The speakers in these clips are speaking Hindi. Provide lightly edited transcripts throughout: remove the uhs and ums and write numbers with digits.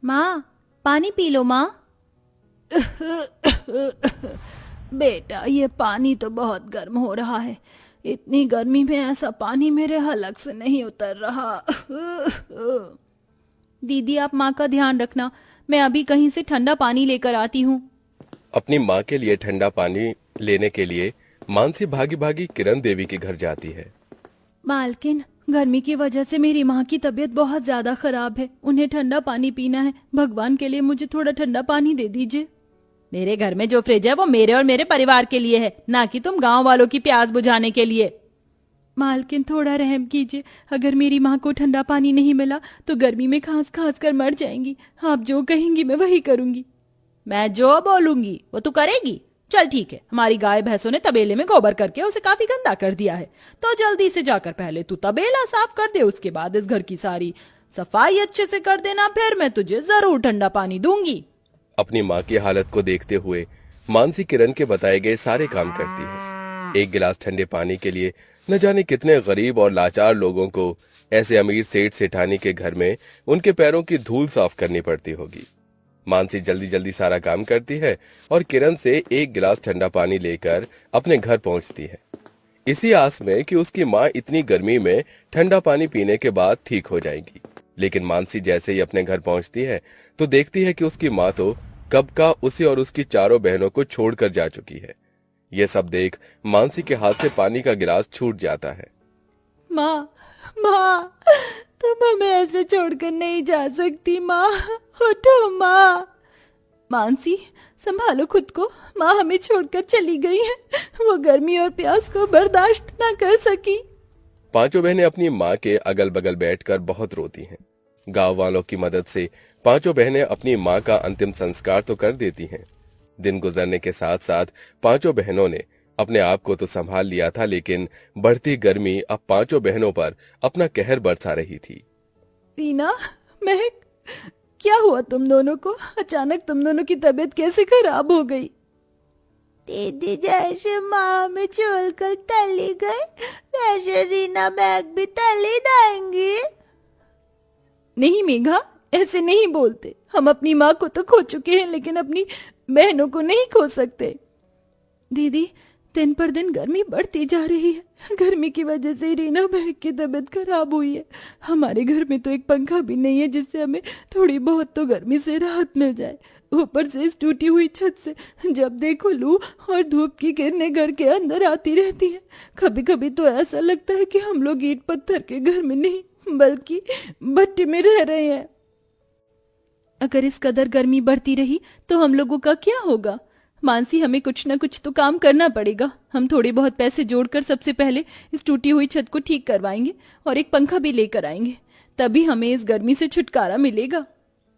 माँ, पानी पी लो माँ। बेटा, ये पानी तो बहुत गर्म हो रहा है। इतनी गर्मी में ऐसा पानी मेरे हलक से नहीं उतर रहा। दीदी, आप माँ का ध्यान रखना, मैं अभी कहीं से ठंडा पानी लेकर आती हूँ। अपनी माँ के लिए ठंडा पानी लेने के लिए मानसी भागी भागी किरण देवी के घर जाती है। मालकिन, गर्मी की वजह से मेरी माँ की तबीयत बहुत ज्यादा खराब है, उन्हें ठंडा पानी पीना है। भगवान के लिए मुझे थोड़ा ठंडा पानी दे दीजिए। मेरे घर में जो फ्रिज है वो मेरे और मेरे परिवार के लिए है, ना कि तुम गांव वालों की प्यास बुझाने के लिए। मालकिन, थोड़ा रहम कीजिए, अगर मेरी माँ को ठंडा पानी नहीं मिला तो गर्मी में खांस खांस कर मर जाएंगी। आप जो कहेंगी मैं वही करूंगी। मैं जो बोलूंगी वो तू करेगी? चल ठीक है, हमारी गाय भैंसों ने तबेले में गोबर करके उसे काफी गंदा कर दिया है, तो जल्दी से जाकर पहले तू तबेला साफ कर दे, उसके बाद इस घर की सारी सफाई अच्छे से कर देना, फिर मैं तुझे जरूर ठंडा पानी दूंगी। अपनी माँ की हालत को देखते हुए मानसी किरण के बताए गए सारे काम करती है। एक गिलास ठंडे पानी के लिए न जाने कितने गरीब और लाचार लोगों को ऐसे अमीर सेठ सेठानी के घर में उनके पैरों की धूल साफ करनी पड़ती होगी। मानसी जल्दी जल्दी सारा काम करती है और किरण से एक गिलास ठंडा पानी लेकर अपने घर पहुंचती है, इसी आस में कि उसकी माँ इतनी गर्मी में ठंडा पानी पीने के बाद ठीक हो जाएगी। लेकिन मानसी जैसे ही अपने घर पहुंचती है तो देखती है कि उसकी माँ तो कब का उसे और उसकी चारों बहनों को छोड़कर जा चुकी है। यह सब देख मानसी के हाथ से पानी का गिलास छूट जाता है। माँ, माँ, तुम हमें ऐसे छोड़कर नहीं जा सकती। माँ, उठो माँ। मानसी, संभालो खुद को, माँ हमें छोड़कर चली गई है, वो गर्मी और प्यास को बर्दाश्त ना कर सकी। पांचों बहनें अपनी माँ के अगल बगल बैठकर बहुत रोती हैं। गांव वालों की मदद से पांचों बहनें अपनी माँ का अंतिम संस्कार तो कर देती हैं। दिन गुजरने के साथ साथ पांचों बहनों ने अपने आप को तो संभाल लिया था, लेकिन बढ़ती गर्मी अब पांचों बहनों पर अपना कहर बरसा रही थी। रीना, महक, क्या हुआ तुम दोनों को? अचानक तुम दोनों की तबीयत कैसे खराब हो गई? दीदी, जैसे माँ में छोड़ कर चली गई, वैसे रीना महक भी चली जाएंगी। नहीं मेघा, ऐसे नहीं बोलते। हम अपनी माँ को तो खो चुके हैं, लेकिन अपनी बहनों को नहीं खो सकते। दीदी, दिन पर दिन गर्मी बढ़ती जा रही है। गर्मी की वजह से रीना बहन की तबीयत खराब हुई है। हमारे घर में तो एक पंखा भी नहीं है जिससे हमें थोड़ी बहुत तो गर्मी से राहत मिल जाए। ऊपर से इस टूटी हुई छत से जब देखो लू और धूप की किरणें घर के अंदर आती रहती है। कभी कभी तो ऐसा लगता है कि हम लोग ईंट पत्थर के घर में नहीं बल्कि भट्टी में रह रहे हैं। अगर इस कदर गर्मी बढ़ती रही तो हम लोगों का क्या होगा? मानसी, हमें कुछ न कुछ तो काम करना पड़ेगा। हम थोड़े बहुत पैसे जोड़कर सबसे पहले इस टूटी हुई छत को ठीक करवाएंगे और एक पंखा भी लेकर आएंगे, तभी हमें इस गर्मी से छुटकारा मिलेगा।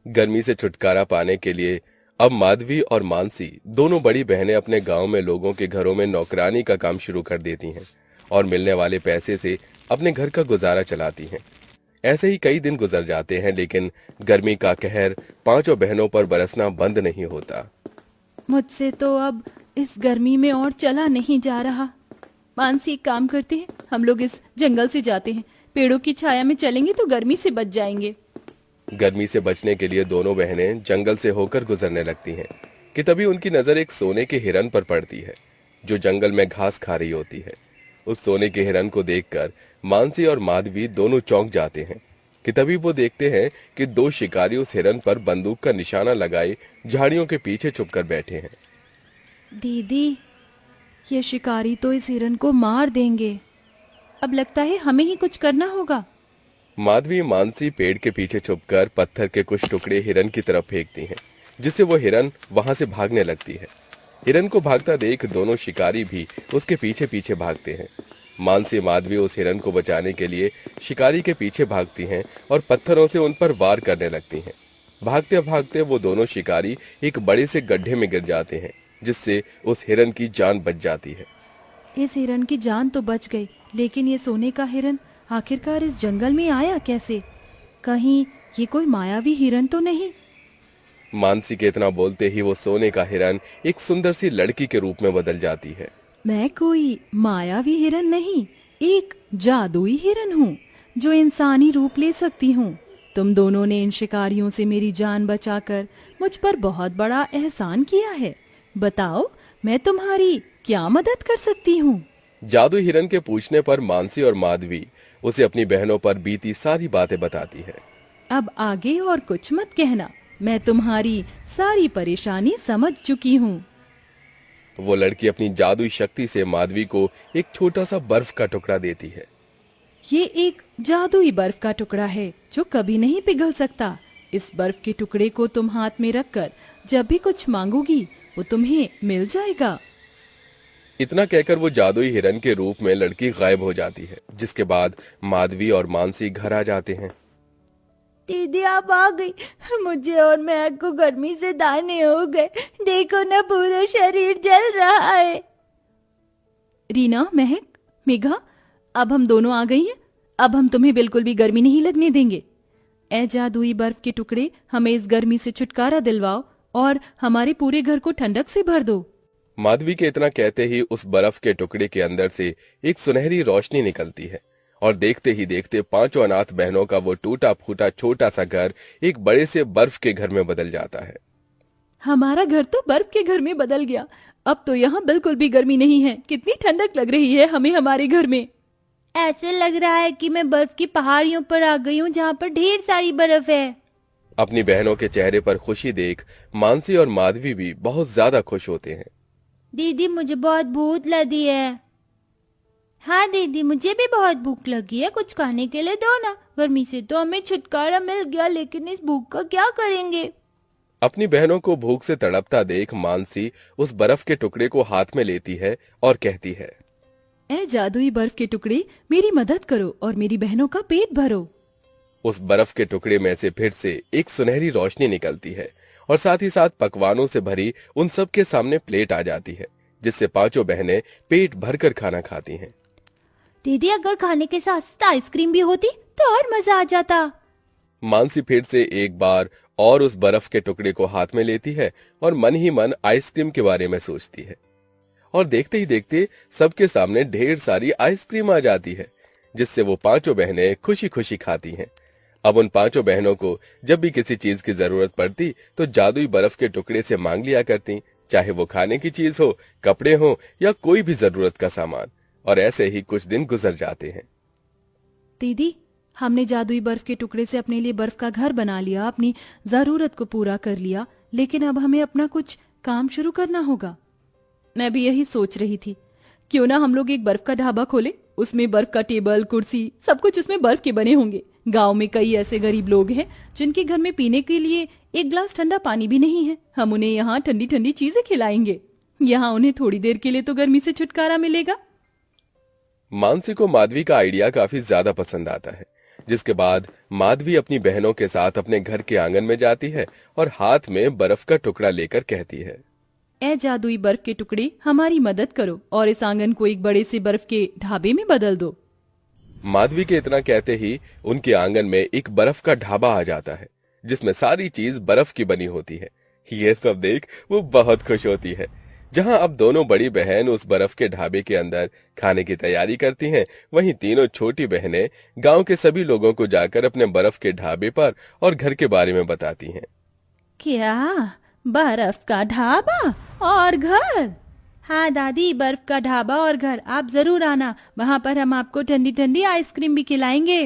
गर्मी से छुटकारा पाने के लिए अब माधवी और मानसी दोनों बड़ी बहनें अपने गांव में लोगों के घरों में नौकरानी का काम शुरू कर देती हैं और मिलने वाले पैसे से अपने घर का गुजारा चलाती हैं। ऐसे ही कई दिन गुजर जाते हैं, लेकिन गर्मी का कहर पांचों बहनों पर बरसना बंद नहीं होता। मुझसे तो अब इस गर्मी में और चला नहीं जा रहा। मानसी, एक काम करते हैं, हम लोग इस जंगल से जाते हैं, पेड़ों की छाया में चलेंगे तो गर्मी से बच जाएंगे। गर्मी से बचने के लिए दोनों बहनें जंगल से होकर गुजरने लगती हैं कि तभी उनकी नजर एक सोने के हिरन पर पड़ती है जो जंगल में घास खा रही होती है। उस सोने के हिरन को देखकर मानसी और माधवी दोनों चौंक जाते हैं कि तभी वो देखते हैं कि दो शिकारी उस हिरन पर बंदूक का निशाना लगाए झाड़ियों के पीछे छुपकर बैठे हैं। दीदी, ये शिकारी तो इस हिरन को मार देंगे। अब लगता है हमें ही कुछ करना होगा। माधवी मानसी पेड़ के पीछे छुपकर पत्थर के कुछ टुकड़े हिरन की तरफ फेंकती हैं, जिससे वो हिरन वहां से भागने लगती है। हिरन को भागता देख दोनों शिकारी भी उसके पीछे पीछे भागते हैं। मानसी माधवी उस हिरन को बचाने के लिए शिकारी के पीछे भागती हैं और पत्थरों से उन पर वार करने लगती हैं। भागते भागते वो दोनों शिकारी एक बड़े से गड्ढे में गिर जाते हैं, जिससे उस हिरन की जान बच जाती है। इस हिरन की जान तो बच गई, लेकिन ये सोने का हिरन आखिरकार इस जंगल में आया कैसे? कहीं ये कोई मायावी हिरन तो नहीं? मानसी के इतना बोलते ही वो सोने का हिरन एक सुंदर सी लड़की के रूप में बदल जाती है। मैं कोई मायावी हिरन नहीं, एक जादुई हिरन हूँ। जो इंसानी रूप ले सकती हूँ। तुम दोनों ने इन शिकारियों से मेरी जान बचाकर मुझ पर बहुत बड़ा एहसान किया है। बताओ, मैं तुम्हारी क्या मदद कर सकती हूँ? जादू हिरन के पूछने पर मानसी और माधवी उसे अपनी बहनों पर बीती सारी बातें बताती है। अब आगे और कुछ मत कहना, मैं तुम्हारी सारी परेशानी समझ चुकी हूँ। वो लड़की अपनी जादुई शक्ति से माधवी को एक छोटा सा बर्फ का टुकड़ा देती है। ये एक जादुई बर्फ का टुकड़ा है जो कभी नहीं पिघल सकता। इस बर्फ के टुकड़े को तुम हाथ में रखकर जब भी कुछ मांगोगी वो तुम्हें मिल जाएगा। इतना कहकर वो जादुई हिरन के रूप में लड़की गायब हो जाती है, जिसके बाद माधवी और मानसी घर आ जाते हैं। दीदी आप आ गई। मुझे और महक को गर्मी से दाने हो गए। देखो ना, पूरा शरीर जल रहा है। रीना, महक, मेघा, अब हम दोनों आ गई हैं। अब हम तुम्हें बिल्कुल भी गर्मी नहीं लगने देंगे। ए जादुई बर्फ के टुकड़े, हमें इस गर्मी से छुटकारा दिलवाओ और हमारे पूरे घर को ठंडक से भर दो। माधवी के इतना कहते ही उस बर्फ के टुकड़े के अंदर से एक सुनहरी रोशनी निकलती है और देखते ही देखते पांचों अनाथ बहनों का वो टूटा फूटा छोटा सा घर एक बड़े से बर्फ के घर में बदल जाता है। हमारा घर तो बर्फ के घर में बदल गया। अब तो यहाँ बिल्कुल भी गर्मी नहीं है। कितनी ठंडक लग रही है हमें हमारे घर में। ऐसे लग रहा है कि मैं बर्फ की पहाड़ियों पर आ गई हूँ, जहाँ पर ढेर सारी बर्फ है। अपनी बहनों के चेहरे पर खुशी देख मानसी और माधवी भी बहुत ज्यादा खुश होते हैं। दीदी मुझे बहुत भूख लगी है। हाँ दीदी, मुझे भी बहुत भूख लगी है। कुछ खाने के लिए दो ना। गर्मी से तो हमें छुटकारा मिल गया, लेकिन इस भूख का क्या करेंगे? अपनी बहनों को भूख से तड़पता देख मानसी उस बर्फ के टुकड़े को हाथ में लेती है और कहती है, ए जादुई बर्फ के टुकड़े, मेरी मदद करो और मेरी बहनों का पेट भरो। उस बर्फ के टुकड़े में से फिर से एक सुनहरी रोशनी निकलती है और साथ ही साथ पकवानों से भरी उन सब के सामने प्लेट आ जाती है, जिससे पांचों बहनें पेट भरकर खाना खाती हैं। दीदी अगर खाने के साथ साथ आइसक्रीम भी होती तो और मजा आ जाता। मानसी फिर से एक बार और उस बर्फ के टुकड़े को हाथ में लेती है और मन ही मन आइसक्रीम के बारे में सोचती है और देखते ही देखते सबके सामने ढेर सारी आइसक्रीम आ जाती है, जिससे वो पांचों बहनें खुशी खुशी खाती हैं। अब उन पांचों बहनों को जब भी किसी चीज की जरूरत पड़ती तो जादुई बर्फ के टुकड़े से मांग लिया करती, चाहे वो खाने की चीज हो, कपड़े हो या कोई भी जरूरत का सामान। और ऐसे ही कुछ दिन गुजर जाते हैं। दीदी, हमने जादुई बर्फ के टुकड़े से अपने लिए बर्फ का घर बना लिया, अपनी जरूरत को पूरा कर लिया, लेकिन अब हमें अपना कुछ काम शुरू करना होगा। मैं भी यही सोच रही थी, क्यों ना हम लोग एक बर्फ का ढाबा खोले। उसमें बर्फ का टेबल, कुर्सी, सब कुछ उसमें बर्फ के बने होंगे। गांव में कई ऐसे गरीब लोग हैं जिनके घर में पीने के लिए एक गिलास ठंडा पानी भी नहीं है। हम उन्हें यहाँ ठंडी ठंडी चीजें खिलाएंगे। यहाँ उन्हें थोड़ी देर के लिए तो गर्मी से छुटकारा मिलेगा। मानसी को माधवी का आइडिया काफी ज्यादा पसंद आता है, जिसके बाद माधवी अपनी बहनों के साथ अपने घर के आंगन में जाती है और हाथ में बर्फ का टुकड़ा लेकर कहती है, ए जादुई बर्फ के टुकड़े, हमारी मदद करो और इस आंगन को एक बड़े से बर्फ के ढाबे में बदल दो। माधवी के इतना कहते ही उनके आंगन में एक बर्फ का ढाबा आ जाता है, जिसमें सारी चीज बर्फ की बनी होती है। ये सब देख वो बहुत खुश होती है। जहां अब दोनों बड़ी बहन उस बर्फ के ढाबे के अंदर खाने की तैयारी करती हैं, वहीं तीनों छोटी बहनें गांव के सभी लोगों को जाकर अपने बर्फ के ढाबे पर और घर के बारे में बताती हैं। क्या बर्फ का ढाबा और घर? हाँ दादी, बर्फ का ढाबा और घर, आप जरूर आना। वहाँ पर हम आपको ठंडी ठंडी आइसक्रीम भी खिलाएंगे।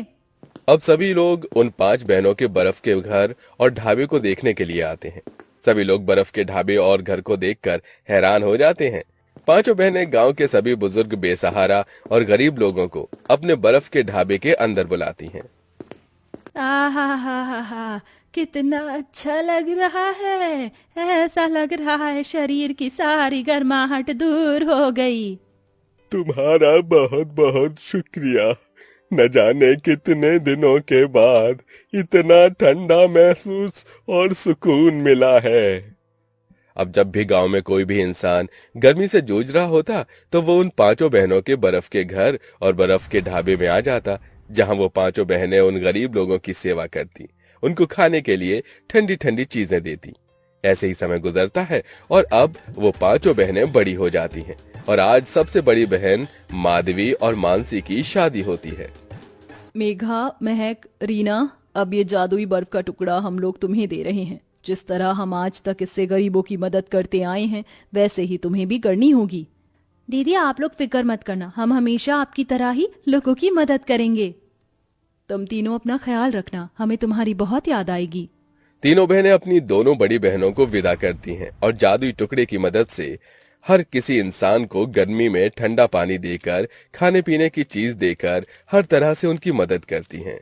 अब सभी लोग उन 5 बहनों के बर्फ के घर और ढाबे को देखने के लिए आते हैं। सभी लोग बर्फ के ढाबे और घर को देखकर हैरान हो जाते हैं। पांचों बहनें गांव के सभी बुजुर्ग, बेसहारा और गरीब लोगों को अपने बर्फ के ढाबे के अंदर बुलाती हैं। आहा, कितना अच्छा लग रहा है। ऐसा लग रहा है शरीर की सारी गर्माहट दूर हो गई। तुम्हारा बहुत बहुत शुक्रिया। न जाने कितने दिनों के बाद इतना ठंडा महसूस और सुकून मिला है। अब जब भी गांव में कोई भी इंसान गर्मी से जूझ रहा होता तो वो उन 5 बहनों के बर्फ के घर और बर्फ के ढाबे में आ जाता, जहां वो 5 बहनें उन गरीब लोगों की सेवा करती, उनको खाने के लिए ठंडी ठंडी चीजें देती। ऐसे ही समय गुजरता है और अब वो 5 बहनें बड़ी हो जाती हैं और आज सबसे बड़ी बहन माधवी और मानसी की शादी होती है। मेघा, महक, रीना, अब ये जादुई बर्फ का टुकड़ा हम लोग तुम्हें दे रहे हैं। जिस तरह हम आज तक इससे गरीबों की मदद करते आए हैं वैसे ही तुम्हें भी करनी होगी। दीदी आप लोग फिक्र मत करना, हम हमेशा आपकी तरह ही लोगों की मदद करेंगे। तुम तीनों अपना ख्याल रखना, हमें तुम्हारी बहुत याद आएगी। तीनों बहनें अपनी दोनों बड़ी बहनों को विदा करती हैं और जादुई टुकड़े की मदद से हर किसी इंसान को गर्मी में ठंडा पानी देकर, खाने पीने की चीज देकर हर तरह से उनकी मदद करती हैं।